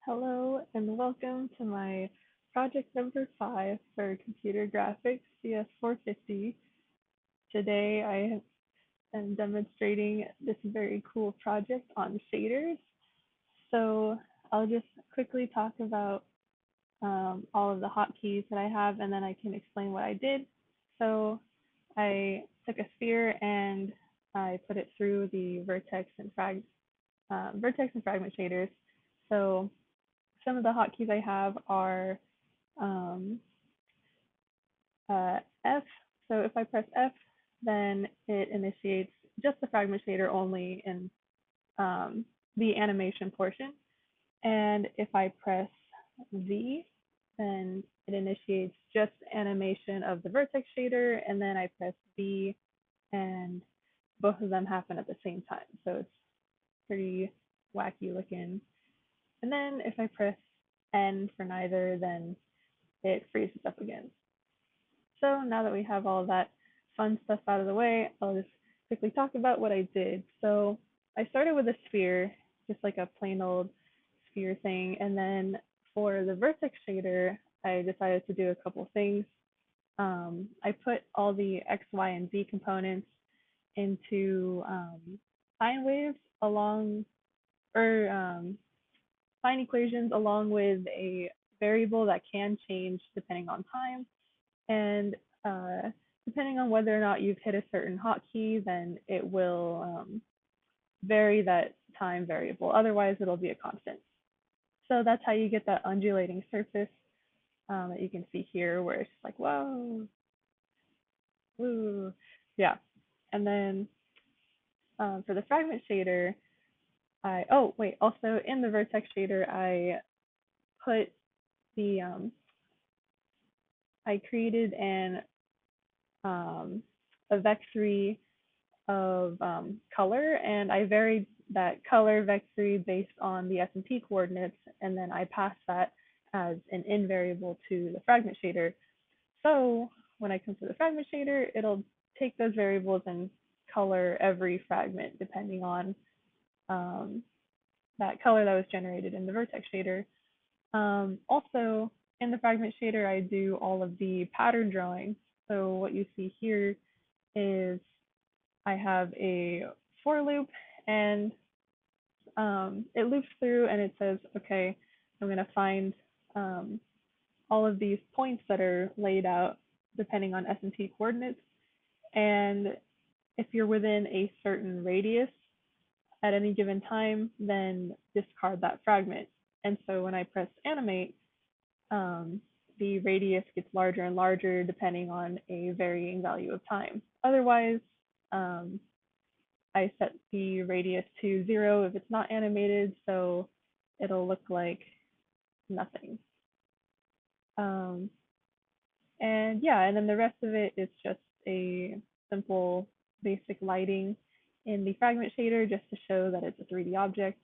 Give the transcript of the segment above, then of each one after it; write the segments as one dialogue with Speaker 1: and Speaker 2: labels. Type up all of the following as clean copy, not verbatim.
Speaker 1: Hello and welcome to my project number 5 for computer graphics CS450. Today I am demonstrating this very cool project on shaders. So I'll just quickly talk about all of the hotkeys that I have and then I can explain what I did. So I took a sphere and I put it through the vertex and fragment shaders. So some of the hotkeys I have are um, F. So if I press F, then it initiates just the fragment shader only in the animation portion. And if I press V, then it initiates just animation of the vertex shader, and then I press V, and both of them happen at the same time. So it's pretty wacky looking. And then if I press N for neither, then it freezes up again. So now that we have all that fun stuff out of the way, I'll just quickly talk about what I did. So I started with a sphere, just like a plain old sphere thing. And then for the vertex shader, I decided to do a couple things. I put all the X, Y, and Z components into sine waves sine equations along with a variable that can change depending on time. And depending on whether or not you've hit a certain hotkey, then it will vary that time variable. Otherwise, it'll be a constant. So that's how you get that undulating surface that you can see here, where it's like, whoa, woo, yeah. And then for the fragment shader, also in the vertex shader, put the, I created a vectory of color, and I varied that color vectory based on the S&P coordinates, and then I passed that as an invariable to the fragment shader. So when I come to the fragment shader, it'll take those variables and color every fragment depending on that color that was generated in the vertex shader. Also, in the fragment shader, I do all of the pattern drawing. So what you see here is I have a for loop, and it loops through and it says, okay, I'm going to find all of these points that are laid out depending on S&T coordinates. And if you're within a certain radius at any given time, then discard that fragment. And so when I press animate, the radius gets larger and larger depending on a varying value of time. Otherwise, I set the radius to 0 if it's not animated, so it'll look like nothing. And yeah, and then the rest of it is just a simple basic lighting in the fragment shader just to show that it's a 3D object.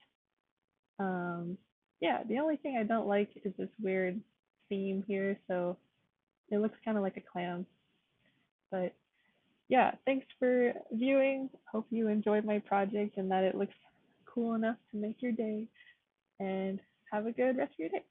Speaker 1: Yeah, the only thing I don't like is this weird theme here, so it looks kind of like a clam. But yeah, thanks for viewing. Hope you enjoyed my project and that it looks cool enough to make your day. And have a good rest of your day.